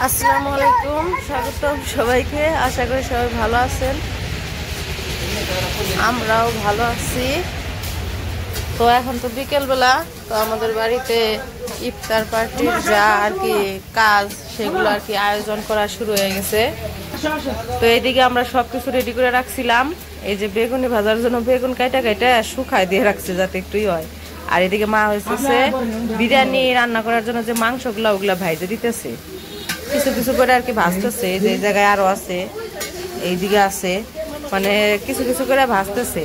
আসসালামু আলাইকুম, স্বাগতম সবাইকে। আশা করি সবাই ভালো আছেন, আমরাও ভালো আছি। তো এখন তো বিকেলবেলা, তো আমাদের বাড়িতে ইফতার পার্টির যা আর কি কাজ সেগুলো আর কি আয়োজন করা শুরু হয়ে গেছে। তো এইদিকে আমরা সবকিছু রেডি করে রাখছিলাম। এই যে বেগুনি ভাজার জন্য বেগুন কাইটা কাইটা শুকায় দিয়ে রাখছে যাতে একটুই হয়। আর এদিকে মা হয়েছে বিরিয়ানি রান্না করার জন্য যে মাংসগুলা ওগুলা ভাইজে দিতেছে, কিছু কিছু করে আর কি ভাজতেছে। যে জায়গায় আরো আছে, এইদিকে আছে, মানে কিছু কিছু করে ভাজতেছে।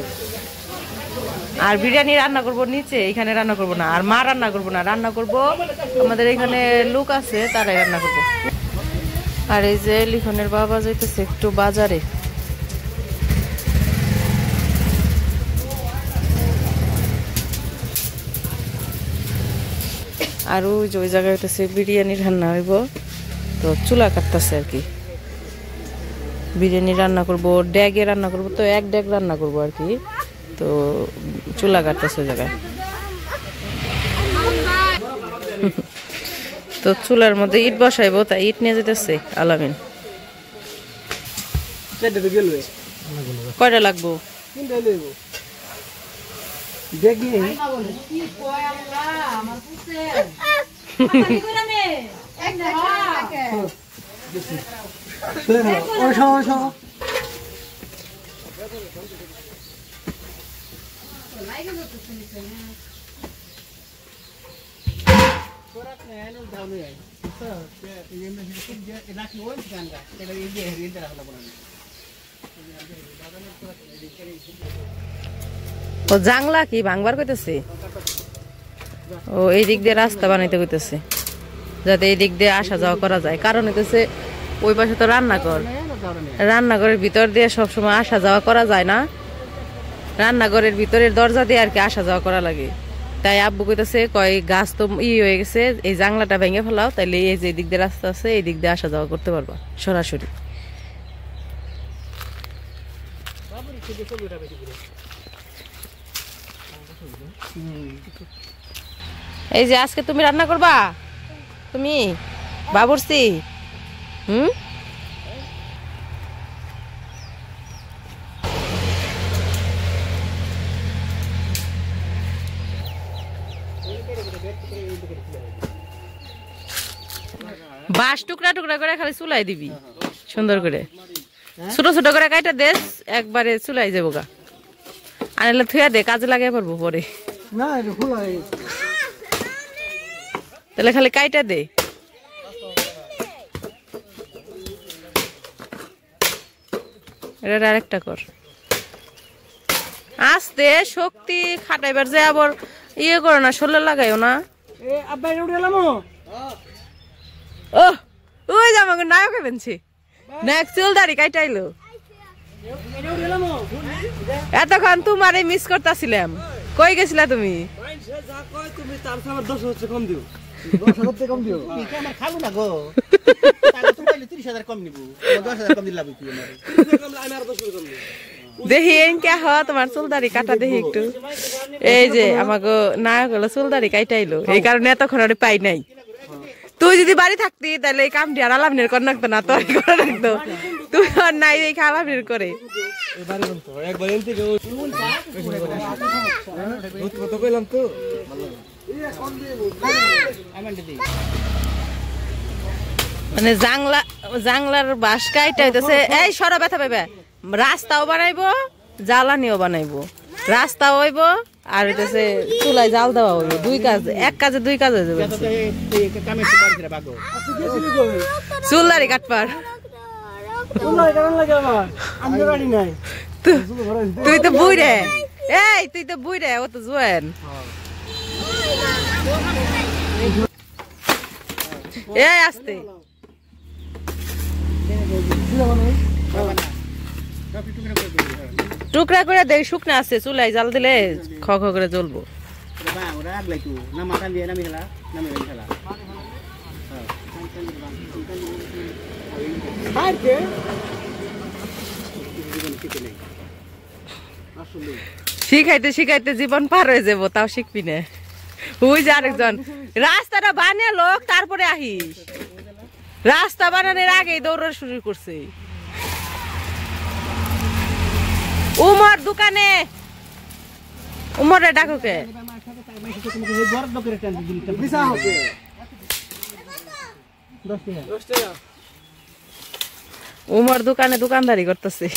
আর বিরিয়ানি রান্না করব নিচে, এখানে রান্না করব না। আর মা রান্না করব না, রান্না করব আমাদের এখানে লোক আছে তারাই রান্না করব। আর এই যে লিখনের বাবা যাইতেছে একটু বাজারে। আর ওই যে ওই জায়গায় হইতেছে বিরিয়ানি রান্না হইব, তো চুলা কাটতেছে আর কি। বিরিয়ানি রান্না করব, ড্যাগে রান্না করব, তো এক ড্যাগ রান্না করব আর কি। তো চুলা কাটতেছে ওই জায়গায়। তো চুলার মধ্যে ইট বসাইবো, তাই ইট নিয়ে যেতেছে আলামিন। কয়টা লাগবো? ও জাংলা কি ভাঙবার কইতেছে? ও এই দিক দিয়ে রাস্তা বানাইতে কইতেছে, যাতে এই দিক দিয়ে আসা যাওয়া করা যায়। কারণ হইতেছে ওই পাশে তো রান্নাঘর, রান্নাঘরের ভিতর দিয়ে সবসময় আসা যাওয়া করা যায় না। রান্নাঘরের ভিতরের দরজা দিয়ে আর কি আসা যাওয়া করা লাগে। তাই আব্বু কইতেছে, কয় গাছ তো হয়ে গেছে, এই জাংলাটা ভেঙে ফেলাও, তাইলে এই যে দিক দিয়ে রাস্তা আছে এই দিক দিয়ে আসা যাওয়া করতে পারবা সরাসরি। এই যে আজকে তুমি রান্না করবা, তুমি বাবুর্চি? বাঁশ টুকরা টুকরা করে খালি চুলাই দিবি সুন্দর করে, ছোট ছোট করে কাইটা দেশ একবারে চুলাই যাবো গা। আনলে থুয়া দে, কাজে লাগিয়ে পারবো পরে। তাহলে খালি কাইটা দে। এটা আরেকটা কর, আস্তে শক্তি খাটাইবার যে আবার ইয়ে করো না, শোলে লাগাইও না। ও ওই যে আমাকে নায়ক বেনছি, নায়ক চুল দাড়ি কাইটাইলো। এতক্ষণ তোমারে মিস করতেছিলাম, কই গেছিলা তুমি? দেখি কে হ তোমার চুল দাড়ি কাটা দেখি একটু। এই যে আমাকে নায়ক হলো চুল দাড়ি কাইটাইলো, এই কারণে এতক্ষণ আর পাই নাই। তুই যদি বাড়ি থাকতি তাহলে এই কামটি আর আলামিনের করে রাখতো না, তোর করে রাখতো। তুই আর নাই, এই আলামিনের করে। মানে জাংলার বাঁশ কাইটা হইতেছে। এই সরা ব্যথা পাইবে, রাস্তাও বানাইবো জ্বালানিও বানাইবো, রাস্তাও হইব আর হইতেছে চুলায় জাল দেওয়া হইব। দুই কাজ, এক কাজে দুই কাজ হয়ে যাবে। চুল দাড়ি কাটবার তুই তো বুড়ে, এই তুই তো বুড়ে, ও তো জোয়ান। এই আসতে টুকরা করে দেখ, শুকনা আছে, চুলাই জাল দিলে খ খ করে জ্বলবো। শিখাইতে শিখাইতে জীবন পার হয়ে যাবো, তাও শিখবি না। ওই যে আরেকজন রাস্তাটা বানিয়ে লোক, তারপরে আহিস। রাস্তা বানানোর আগেই দৌড়ানো শুরু করছে। উমর দোকানে, উমরে ডাকুকে উমর দোকানে দোকানদারি করতেছে।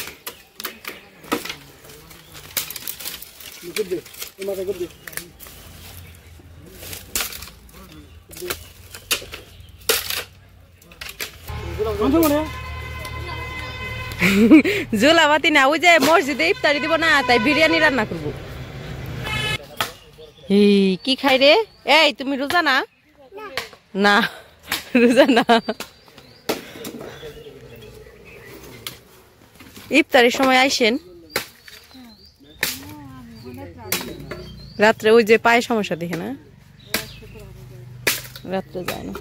জুলাবাতি না, ওই যে মসজিদে ইফতারি দিব না, তাই বিরিয়ানি রান্না করবো। কি খাই রে? এই তুমি রোজা না? না রোজা না। ইফতারের সময় আইসেন, রাত্রে ওই যে পায়ে সমস্যা দেখে না, রাত্রে যায় না।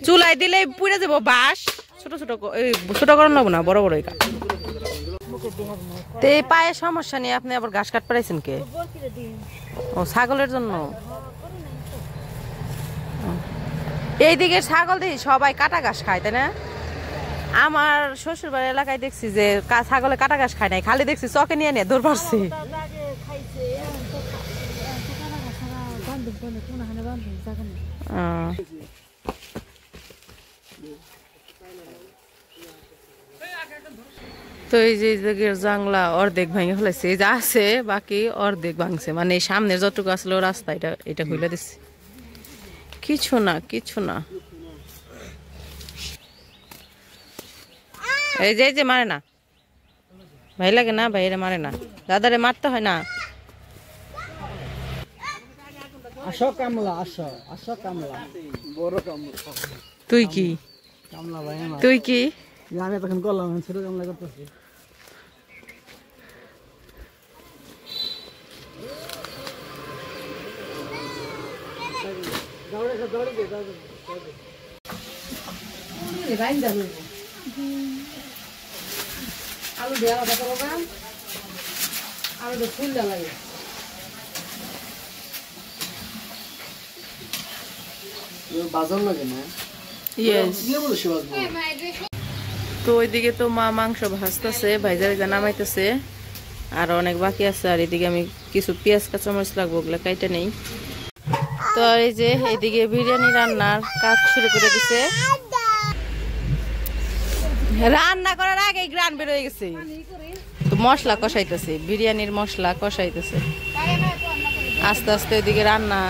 চুলাই দিলে পুড়ে যাবো বাস। ছোট ছোট ছোট করার লাগবো না, বড় বড়। তো এই পায়ে সমস্যা নিয়ে আপনি আবার ঘাস কাট পাইছেন কে? ও ছাগলের জন্য। এইদিকে ছাগল দেখি সবাই কাটা ঘাস খায়, তাই না? আমার শ্বশুর বাড়ির এলাকায় দেখছি যে ছাগলে কাটা ঘাস খায় নাই, খালি দেখছি চকে নিয়ে নিয়ে দৌড় পারছে। তো এই যে জাংলা অর্ধেক ভেঙে ফেলেছে, এই যা আছে বাকি অর্ধেক ভাঙছে, মানে সামনের যতটুকু আসলো রাস্তা এটা খুলে দিচ্ছে। কিছু না কিছু না, এই যে মারে না, ভাই লাগে না, ভাইরে মারে না, দাদারে মারতে হয় না। আসো কামলা, আসো আসো কামলা, বড় কামলা। তুই কি কামলা ভাই? তুই কি? আমি তখন করলাম, ছোট কামলা করতেছি। আলু দেওয়া আলু ফুল দেওয়া লাগে। তো ওইদিকে তো মা মাংস ভাজতেছে, ভাইজা নামাইতেছে, আর অনেক বাকি আছে। আর এদিকে আমি কিছু পেঁয়াজ কাঁচামরিচ লাগবো, ওগুলো কাইটা নেই। তো এই যে এইদিকে বিরিয়ানি রান্নার কাজ শুরু করে দিছে। রান্না করার আগে গ্রান বের হয়ে গেছে, তো মশলা কষাইতেছে, বিরিয়ানির মশলা কষাইতেছে আস্তে আস্তে। ওইদিকে রান্না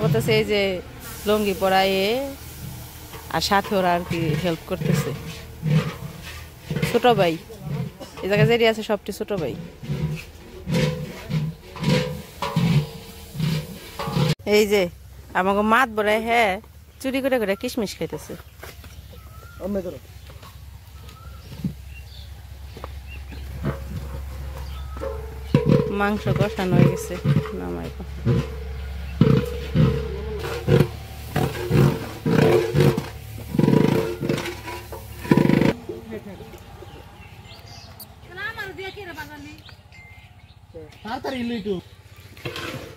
করতেছে এই যে লঙ্গি পরায়ে, আর সাথে ওরা আর কি হেল্প করতেছে। ছোট ভাই এই জায়গায় যেটি আছে সবটি ছোট ভাই। এই যে আমাকে মাত বড়াই, হ্যাঁ চুরি করে করে কিশমিশ খাইতেছে। মাংস কষানো হয়ে গেছে, নামাই।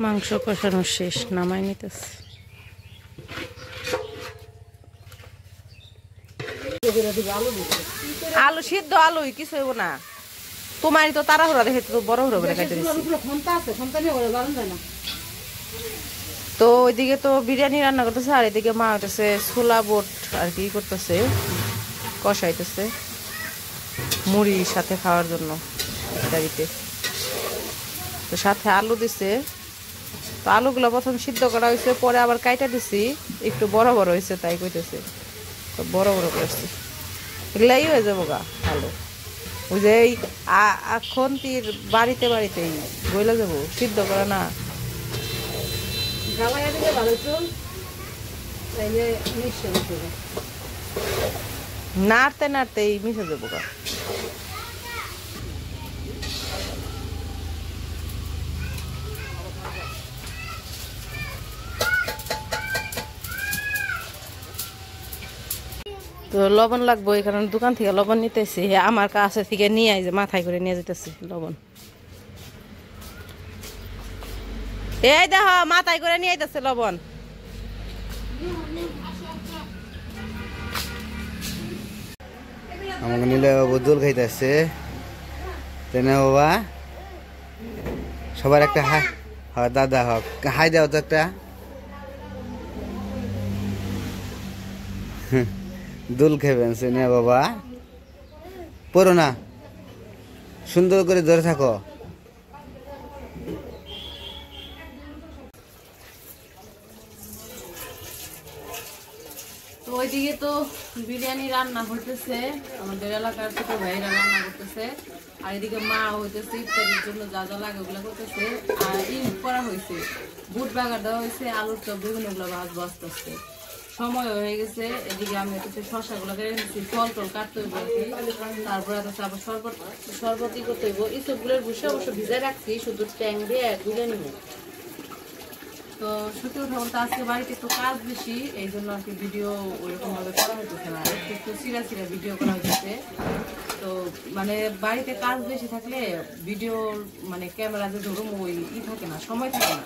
মাংস কষানো শেষ, নামাই নিতেছে। আলু সিদ্ধ, আলুই কিছু হইব না। তোমারই তো তাড়াহুড়া দেখে তো বড় হুড়ো করে খাইতে দিচ্ছি। তো ওইদিকে তো বিরিয়ানি রান্না করতেছে, আর এদিকে মা হইতেছে ছোলা বুট আর কি করতেছে, কষাইতেছে মুড়ির সাথে খাওয়ার জন্য ইত্যাদিতে। তো সাথে আলু দিছে, তো আলুগুলো প্রথম সিদ্ধ করা হয়েছে, পরে আবার কাইটা দিছি, একটু বড় বড় হয়েছে তাই কইতেছে। তো বড় বড় করছি, এগুলাই হয়ে যাবো গা আলু। ওই যে এই খন্তির বাড়িতে বাড়িতেই বইলা যাবো, সিদ্ধ করা না। নাড়তে নাড়তেই মিশে যাবো গা। তো লবণ লাগবো, এখানে দোকান থেকে লবণ নিতেছি, আমার কাছে থেকে নিয়ে যে মাথায় করে নিয়ে যেতেছি লবণ। এই দেখো মাথায় করে নিয়ে আইতাছে লবণ। আমাকে নিলে বাবু দোল খাইতেছে, তাই না বাবা? সবার একটা হাই, হ্যাঁ দাদা হক হাই দাও তো একটা। দোল খাইবেন সে না বাবা, পড়ো না, সুন্দর করে ধরে থাকো। তো ওইদিকে তো বিরিয়ানি রান্না হইতেছে, আমাদের এলাকার ছোট ভাইরা রান্না করতেছে, আর এদিকে মা হইতেছে ইফতারির জন্য যা যা লাগে ওগুলা করতেছে। আর ইট করা হয়েছে, বুট বাগার দেওয়া হয়েছে, আলুর চপ বেগুন ওগুলো ভাজবো আস্তে আস্তে, সময় হয়ে গেছে। এদিকে আমি হচ্ছে শশাগুলো কেটে নিচ্ছি, ফল টল কাটতে হইব আর কি। তারপরে হচ্ছে আবার শরবতই করতে হইব। ইসবগুলোর বসে অবশ্য ভিজায় রাখছি, শুধু ট্যাং দিয়ে গুলে নিব। তো সত্যি কথা বলতে আজকে বাড়িতে একটু কাজ বেশি, এই জন্য আর কি ভিডিও ওইরকম ভাবে করা হইতেছে না, একটু সিরা সিরা ভিডিও করা হইতেছে। তো মানে বাড়িতে কাজ বেশি থাকলে ভিডিও মানে ক্যামেরা যে ধরুন ওই থাকে না, সময় থাকে না।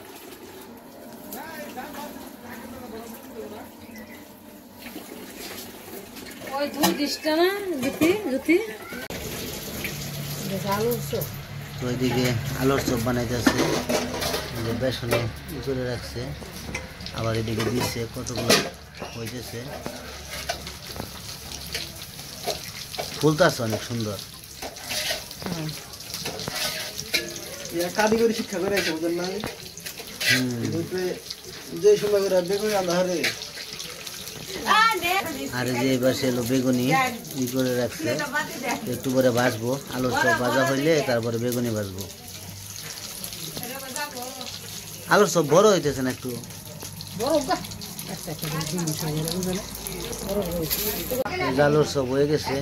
ওই দুই ডিশটা না জুতি ওইদিকে আলুর চপ বানাইতেছে, বেসনে করে রাখছে, আবার এদিকে দিচ্ছে কতগুলো হইতেছে, ফুলতাছে অনেক সুন্দর। কারিগরি শিক্ষা করে যে সময় করে বেগুন রান্না হরে। আর এই যে এবার এলো বেগুনি ই করে রাখছে, একটু পরে ভাজবো, আলুর চপ ভাজা হইলে তারপরে বেগুনি ভাজবো। আলুর চপ বড় হইতেছে না একটু? আলুর চপ হয়ে গেছে।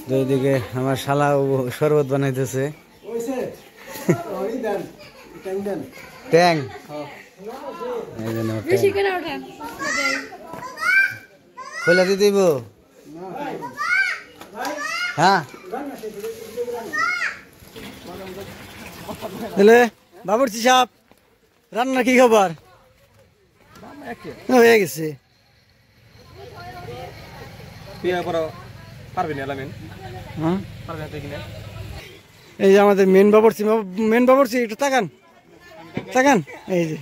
দুইদিকে আমার শালা শরবত বানাইতেছে, ট্যাং খোলা দিয়ে দিব। হ্যাঁ বাবুর্চি সাহেব, রান্না কি খবর? হয়ে গেছে। এই যে আমাদের মেন বাবুর্চি একটু তাকান তাকান, এই যে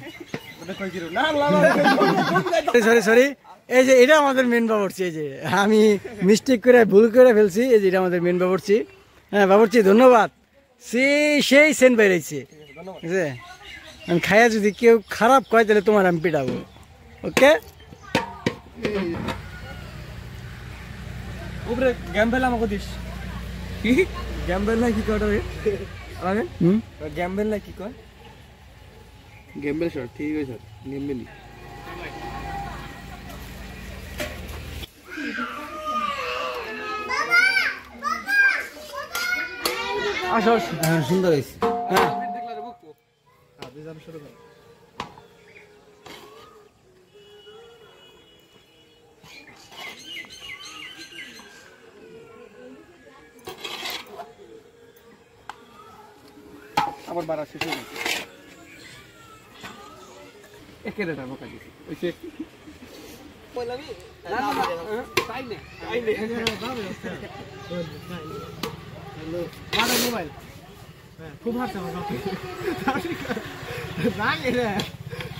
সরি এই যে এটা আমাদের মেন বাবুর্চি। এই যে আমি মিস্টেক করে ভুল করে ফেলছি, এই যে এটা আমাদের মেন বাবুর্চি। হ্যাঁ বাবুর্চি ধন্যবাদ, সেই সেন্ট বাইরেছে। ঠিক আছে, আমি খাইয়া যদি কেউ খারাপ কয় তাহলে তোমার আমি পিটাবো। ওকে উপরে গ্যাম্বেল আমাকে দিস। কি গ্যাম্বেল না কি কয়? গ্যাম্বেল না কি কয়? গ্যাম্বেল স্যার, ঠিক আছে স্যার, গ্যাম্বেলই। আসো সুন্দর হয়েছে। হ্যাঁ আবার বাড়া শেষ হয়ে গেছে, একে রেটা বোকা দিছি ওইছে কইলামি না তাই নে হ্যালো মারা মোবাইল খুব হাসছে আমার বাপে না রে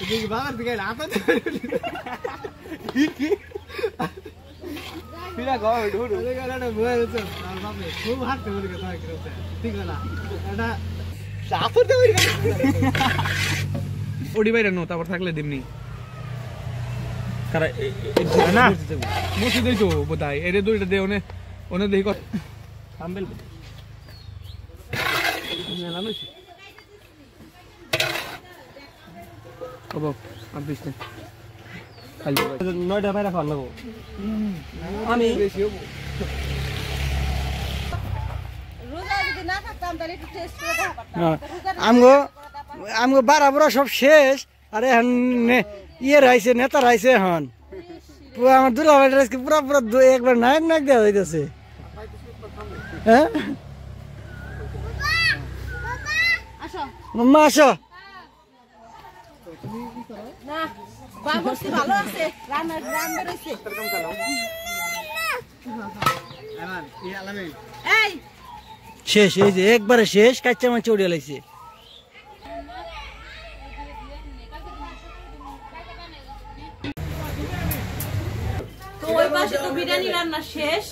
তুই বাবার দিকে হাতে কি পিরা গো ঢুড়ু আরে গাড়াটা বয়ে গেছে আর বাপে খুব হাসছে বলে কথা করতে ঠিক না এটা সাফর দে ওডি বাইরে নো তারপর থাকলে দিমনি কারা না মুছি দেই তো বোধহয় এরে দুইটা দে ওনে দেই কত থাম্বেল মেলা নইছে ওবো আর দিস না খালি 9টা বাইরে খাওয়া লাগবো আমি বেশি হবো রোজা যদি না থাকতাম তাহলে একটু টেস্ট করে দেখা করতাম। আমগো বাড়া বুড়া সব শেষ, আরে এখন ইয়ে রাইছে নেতা রাইছে এখন পুরা আমার দুলা ভাই রাইছে পুরা পুরা একবার নায়ক নায়ক দেওয়া হইতেছে হ্যাঁ মাম্মা আসো শেষ এই যে একবারে শেষ কাচ্চা মাছ উড়ে লাইছে বিরিয়ানি রান্না শেষ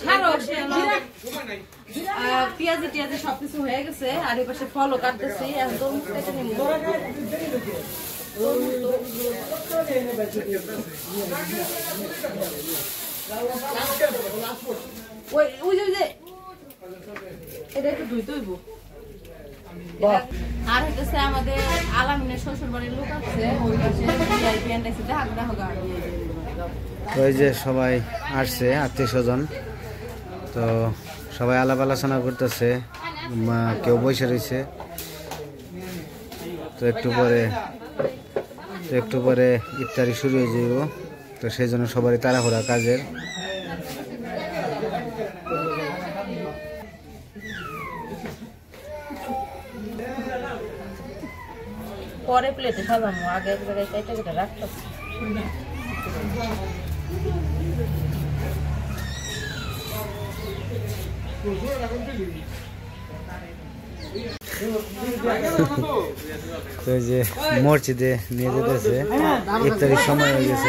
পেঁয়াজি টিয়াজি সবকিছু হয়ে গেছে আর এই পাশে ফলও কাটতেছি একদম এটা একটু ধুইতে হইব আর হইতেছে আমাদের আলামিনের শ্বশুর বাড়ির লোক আছে ওই পাশে ভিআইপি এন্টাইছে দেখো গাড়ি ওই যে সবাই আসছে আত্মীয় স্বজন তো সবাই আলাপ আলোচনা করতেছে কেউ বসে রয়েছে তো একটু পরে ইফতারি শুরু হয়ে যাব তো সেই জন্য সবারই তাড়াহুড়া কাজের পরে প্লেটে সাজানো আগে এক জায়গায় কেটে কেটে রাখতেছি তো যে মসজিদে নিয়ে যেতেছে ইফতারির সময় হয়ে গেছে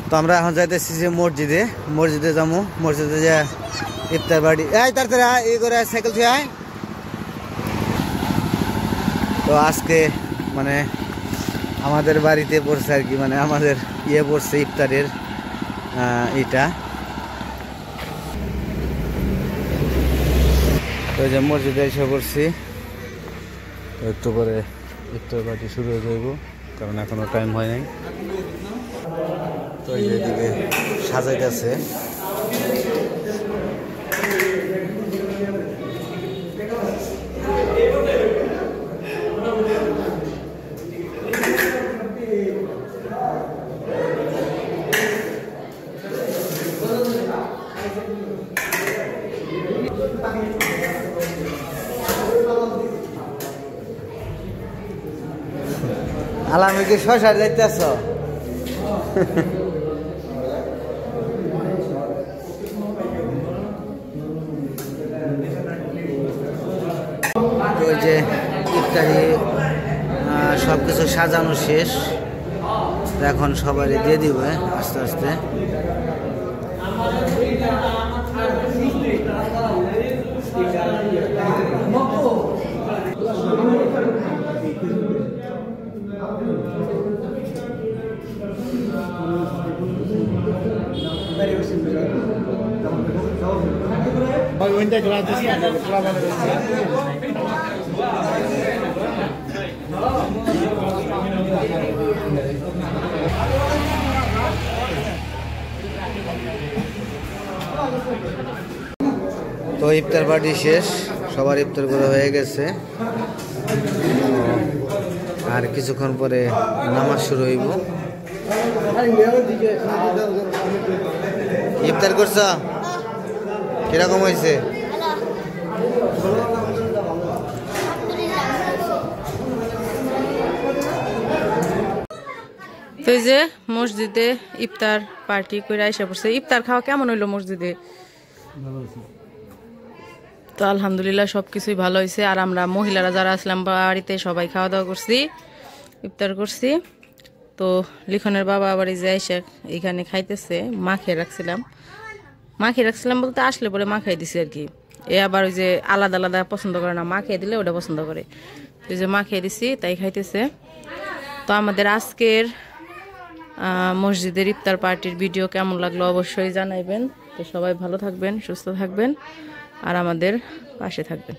তো আমরা এখন যাইতেছি যে মসজিদে যাবো মসজিদে যা ইফতার বাড়ি তাড়াতাড়ি করে সাইকেল থেকে আয় তো আজকে মানে আমাদের বাড়িতে পড়ছে আর কি মানে আমাদের পড়ছে ইফতারের এটা তো যে মসজিদে এসে পড়ছি একটু পরে ইফতার পার্টি শুরু হয়ে যাইব কারণ এখনো টাইম হয় নাই তো এইদিকে সাজাইতেছে আলামি কি শশার যাইতেছ ওই যে ইফতারি সবকিছু সাজানো শেষ এখন সবারই দিয়ে দিবে আস্তে আস্তে তো ইফতার পার্টি শেষ সবার ইফতার করে হয়ে গেছে আর কিছুক্ষণ পরে নামাজ শুরু হইব ইফতার করছ কিরকম হয়েছে তো এই যে মসজিদে ইফতার পার্টি করে আইসা পড়ছে ইফতার খাওয়া কেমন হইলো মসজিদে তো আলহামদুলিল্লাহ সবকিছুই ভালো হয়েছে আর আমরা মহিলারা যারা আসলাম বাড়িতে সবাই খাওয়া দাওয়া করছি ইফতার করছি তো লিখনের বাবা আবার এই যে এসে এখানে খাইতেছে মাখিয়ে রাখছিলাম বলতে আসলে পরে মাখাই দিছি আর কি এ আবার ওই যে আলাদা আলাদা পছন্দ করে না মাখিয়ে দিলে ওটা পছন্দ করে ওই যে মাখিয়ে দিছি তাই খাইতেছে তো আমাদের আজকের মসজিদের ইফতার পার্টির ভিডিও কেমন লাগলো অবশ্যই জানাইবেন তো সবাই ভালো থাকবেন সুস্থ থাকবেন আর আমাদের পাশে থাকবেন।